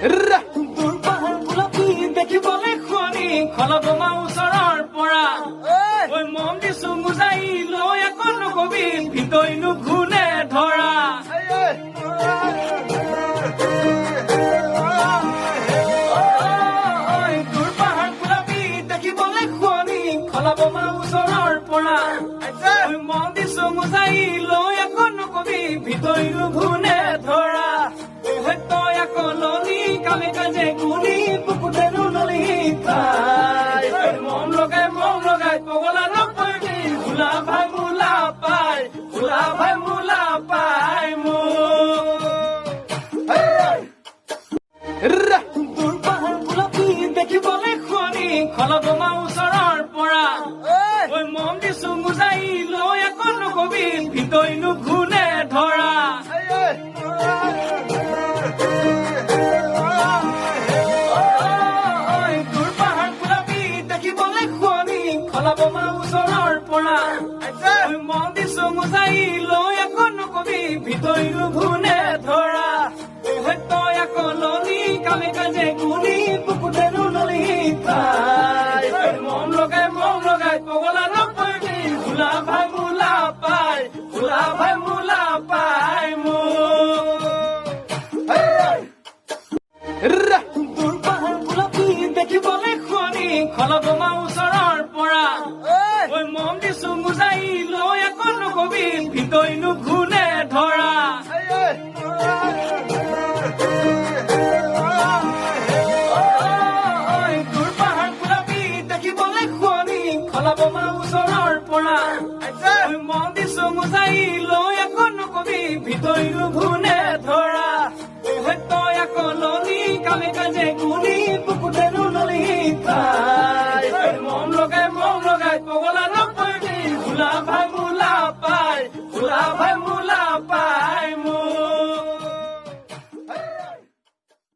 তোৰ পাহাৰ গোলাপী দেখিবলৈ শুৱনি খলাব মা ওচৰৰ পৰা ঐ মন দিছো মুজাই লৈ একো নকবি ভিতৰিনো ঘূনে ধৰা তোৰ পাহাৰ গোলাপী দেখিবলৈ শুৱনি খলাব মা ওচৰৰ পৰা ঐ মন দিছো মুজাই লৈ একো নকবি ভিতৰিনো ঘূনে ধৰা তই আকৌ ললি কামে কাজে গুলি বুকুতেনো ললি তাই মন লগাই পগলা নপৰিবি ভোলা ভাই মোলা পাই তোৰ পাহাৰ গোলাপী দেখিবলৈ শুৱনি খলাব মা ওচৰৰ পৰা ঐ মন দিছো মুজাই লৈ একো নকবি ভিতৰিনো ঘূনে ধৰা তোৰ পাহাৰ গোলাপী দেখিবলৈ শুৱনি খলাব মা ওচৰৰ পৰা মন দিছো মুজাই লৈ একো নকবি ভিতৰিনো ঘূনে ধৰা তই আকৌ ললি কামে কাজে গুলি বুকুতেনো ললি তাই মন লগাই পগলা নপৰিবি ভোলা ভাই মোলা পাই তোৰ পাহাৰ গোলাপী দেখিবলৈ শুৱনি খলাব মা ওচৰৰ পৰা ঐ মন দিছো মুজাই লৈ একো নকবি ভিতৰিনো ঘূনে ধৰা তই আকৌ ললি কামে কাজে গুলি বুকুতেনো ললি তাই মন লগাই পগলা নপৰিবি ভোলা ভাই মোলা পাই তোৰ পাহাৰ গোলাপী দেখিবলৈ শুৱনি খলাব মা ওচৰৰ পৰা ঐ মন দিছো মুজাই লৈ একো নকবি ভিতৰিনো ঘূনে ধৰা তোৰ পাহাৰ গোলাপী দেখিবলৈ শুৱনি খলাব মা ওচৰৰ পৰা ঐ মন দিছো মুজাই লৈ একো নকবি ভিতৰিনো ঘূনে ধৰা তই আকৌ ললি কামে কাজে গুলি বুকুতেনো ললি তাই মন লগাই পগলা নপৰিবি ভোলা ভাই মোলা পাই তোৰ পাহাৰ গোলাপী দেখিবলৈ শুৱনি খলাব মা ওচৰৰ পৰা ঐ মন দিছো মুজাই লৈ একো নকবি ভিতৰিনো ঘূনে ধৰা তোৰ পাহাৰ গোলাপী দেখিবলৈ শুৱনি খলাব মা ওচৰৰ পৰা ঐ মন দিছো মুজাই লৈ একো নকবি ভিতৰিনো ঘূনে ধৰা তই আকৌ ললি কামে কাজে গুলি বুকুতেনো ললি তাই মন লগাই পগলা নপৰিবি ভোলা ভাই মোলা পাই